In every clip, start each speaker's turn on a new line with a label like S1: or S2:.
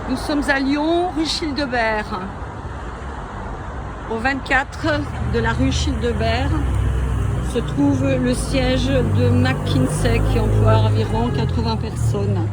S1: Nous sommes à Lyon, rue Childebert. Au 24 de la rue Childebert se trouve le siège de McKinsey qui emploie environ 80 personnes.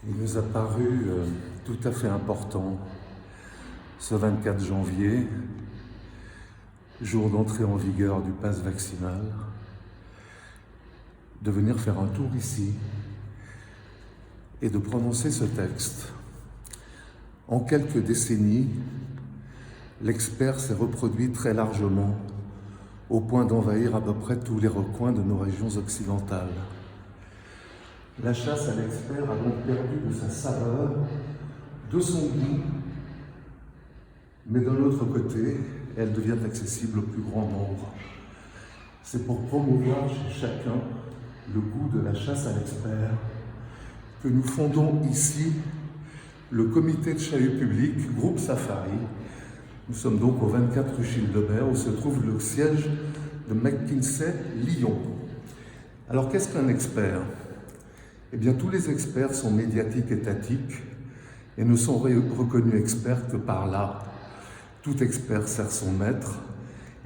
S2: Il nous a paru tout à fait important, ce 24 janvier, jour d'entrée en vigueur du pass vaccinal, de venir faire un tour ici et de prononcer ce texte. En quelques décennies, l'expert s'est reproduit très largement, au point d'envahir à peu près tous les recoins de nos régions occidentales. La chasse à l'expert a donc perdu de sa saveur, de son goût, mais d'un autre côté, elle devient accessible au plus grand nombre. C'est pour promouvoir chez chacun le goût de la chasse à l'expert que nous fondons ici le comité de chahut public, groupe Safari. Nous sommes donc au 24 rue Childebert, où se trouve le siège de McKinsey Lyon. Alors qu'est-ce qu'un expert ? Eh bien, tous les experts sont médiatiques étatiques et ne sont reconnus experts que par là. Tout expert sert son maître,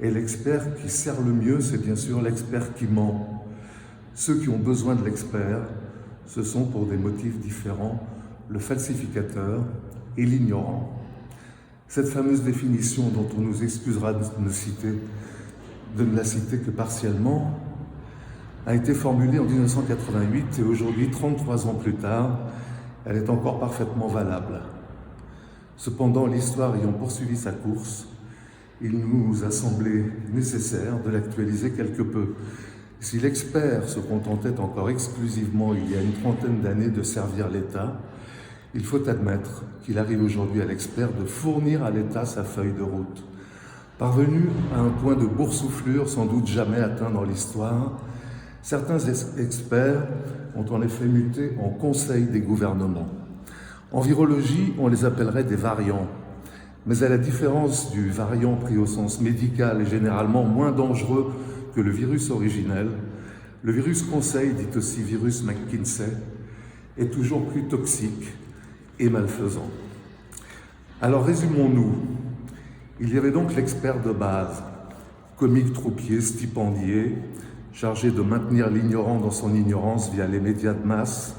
S2: et l'expert qui sert le mieux, c'est bien sûr l'expert qui ment. Ceux qui ont besoin de l'expert, ce sont pour des motifs différents, le falsificateur et l'ignorant. Cette fameuse définition dont on nous excusera de ne la citer que partiellement, a été formulée en 1988 et aujourd'hui, 33 ans plus tard, elle est encore parfaitement valable. Cependant, l'histoire ayant poursuivi sa course, il nous a semblé nécessaire de l'actualiser quelque peu. Si l'expert se contentait encore exclusivement, il y a une trentaine d'années, de servir l'État, il faut admettre qu'il arrive aujourd'hui à l'expert de fournir à l'État sa feuille de route. Parvenu à un point de boursouflure sans doute jamais atteint dans l'histoire, certains experts ont en effet muté en conseil des gouvernements. En virologie, on les appellerait des variants. Mais à la différence du variant pris au sens médical et généralement moins dangereux que le virus originel, le virus conseil, dit aussi virus McKinsey, est toujours plus toxique et malfaisant. Alors résumons-nous. Il y avait donc l'expert de base, comique troupier, stipendié, chargé de maintenir l'ignorant dans son ignorance via les médias de masse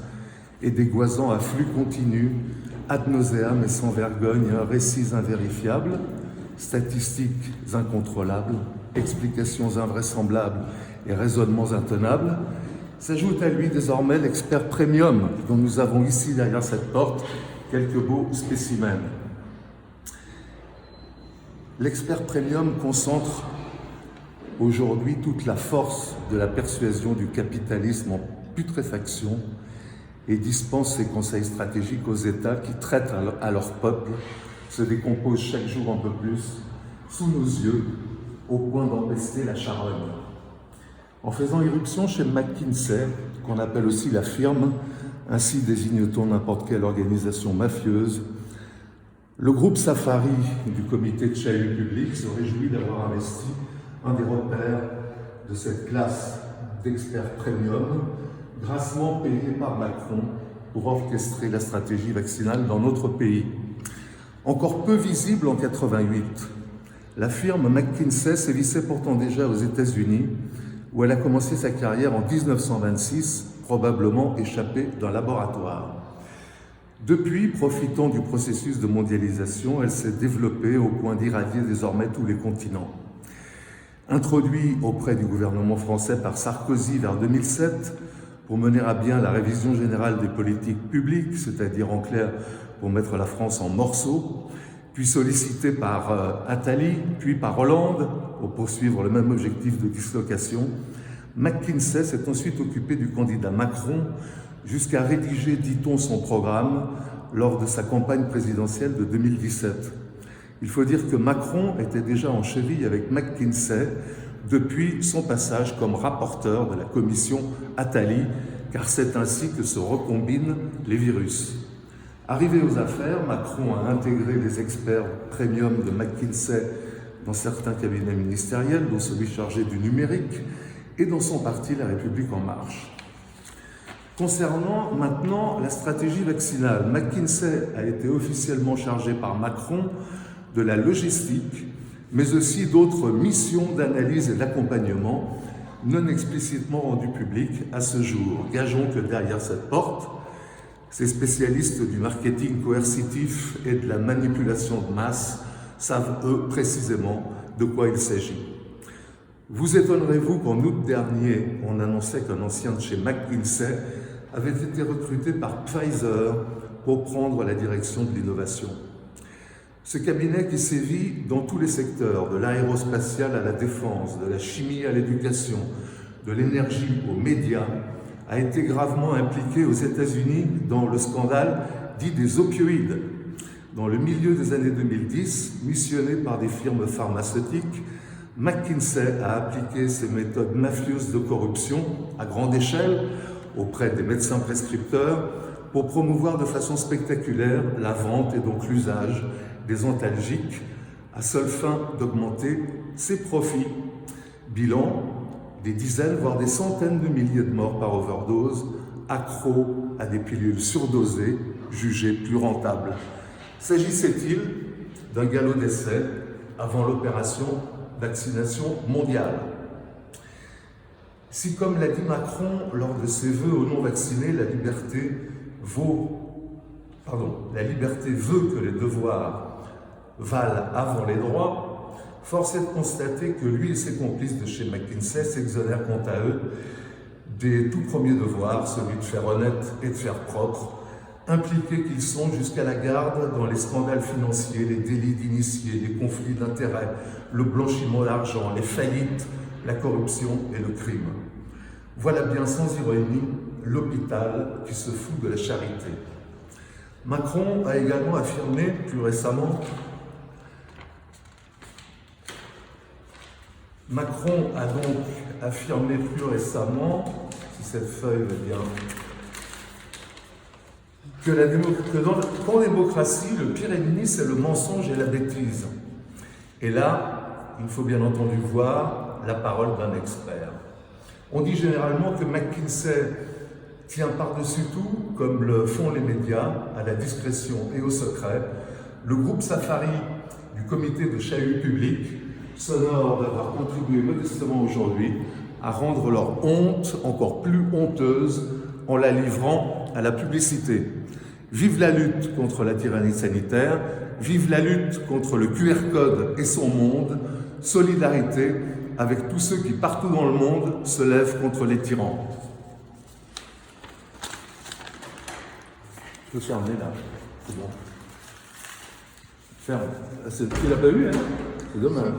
S2: et dégoisant à flux continu, ad nauseam et sans vergogne, récits invérifiables, statistiques incontrôlables, explications invraisemblables et raisonnements intenables. S'ajoute à lui désormais l'expert premium dont nous avons ici derrière cette porte quelques beaux spécimens. L'expert premium concentre aujourd'hui toute la force de la persuasion du capitalisme en putréfaction et dispense ses conseils stratégiques aux États qui traitent à leur peuple, se décomposent chaque jour un peu plus, sous nos yeux, au point d'empester la charogne. En faisant irruption chez McKinsey, qu'on appelle aussi la firme, ainsi désigne-t-on n'importe quelle organisation mafieuse, le groupe Safari du comité de chahut public se réjouit d'avoir investi un des repères de cette classe d'experts premium, grassement payé par Macron pour orchestrer la stratégie vaccinale dans notre pays. Encore peu visible en 88, la firme McKinsey sévissait pourtant déjà aux États-Unis, où elle a commencé sa carrière en 1926, probablement échappée d'un laboratoire. Depuis, profitant du processus de mondialisation, elle s'est développée au point d'irradier désormais tous les continents. Introduit auprès du gouvernement français par Sarkozy vers 2007 pour mener à bien la révision générale des politiques publiques, c'est-à-dire en clair pour mettre la France en morceaux, puis sollicité par Attali, puis par Hollande pour poursuivre le même objectif de dislocation, McKinsey s'est ensuite occupé du candidat Macron jusqu'à rédiger, dit-on, son programme lors de sa campagne présidentielle de 2017. Il faut dire que Macron était déjà en cheville avec McKinsey depuis son passage comme rapporteur de la commission Attali, car c'est ainsi que se recombinent les virus. Arrivé aux affaires, Macron a intégré les experts premium de McKinsey dans certains cabinets ministériels, dont celui chargé du numérique, et dans son parti La République En Marche. Concernant maintenant la stratégie vaccinale, McKinsey a été officiellement chargé par Macron de la logistique, mais aussi d'autres missions d'analyse et d'accompagnement non explicitement rendues publiques à ce jour. Gageons que derrière cette porte, ces spécialistes du marketing coercitif et de la manipulation de masse savent, eux, précisément de quoi il s'agit. Vous étonnerez-vous qu'en août dernier, on annonçait qu'un ancien de chez McKinsey avait été recruté par Pfizer pour prendre la direction de l'innovation. Ce cabinet qui sévit dans tous les secteurs, de l'aérospatial à la défense, de la chimie à l'éducation, de l'énergie aux médias, a été gravement impliqué aux États-Unis dans le scandale dit des opioïdes. Dans le milieu des années 2010, missionné par des firmes pharmaceutiques, McKinsey a appliqué ses méthodes mafieuses de corruption à grande échelle auprès des médecins prescripteurs pour promouvoir de façon spectaculaire la vente et donc l'usage des antalgiques à seule fin d'augmenter ses profits. Bilan, des dizaines, voire des centaines de milliers de morts par overdose, accros à des pilules surdosées, jugées plus rentables. S'agissait-il d'un galop d'essai avant l'opération vaccination mondiale? Si, comme l'a dit Macron lors de ses vœux aux non-vaccinés, la liberté veut que les devoirs valent avant les droits, force est de constater que lui et ses complices de chez McKinsey s'exonèrent quant à eux des tout premiers devoirs, celui de faire honnête et de faire propre, impliqués qu'ils sont jusqu'à la garde dans les scandales financiers, les délits d'initiés, les conflits d'intérêts, le blanchiment d'argent, les faillites, la corruption et le crime. Voilà bien sans ironie l'hôpital qui se fout de la charité. Macron a également affirmé plus récemment si cette feuille veut bien, qu'en démocratie, le pire ennemi, c'est le mensonge et la bêtise. Et là, il faut bien entendu voir la parole d'un expert. On dit généralement que McKinsey tient par-dessus tout, comme le font les médias, à la discrétion et au secret. Le groupe Safari du comité de chahut public s'honore d'avoir contribué modestement aujourd'hui à rendre leur honte encore plus honteuse en la livrant à la publicité. Vive la lutte contre la tyrannie sanitaire, vive la lutte contre le QR code et son monde, solidarité avec tous ceux qui, partout dans le monde, se lèvent contre les tyrans. Je peux fermer là, c'est bon. Ferme. Tu l'as pas vu, hein? C'est dommage.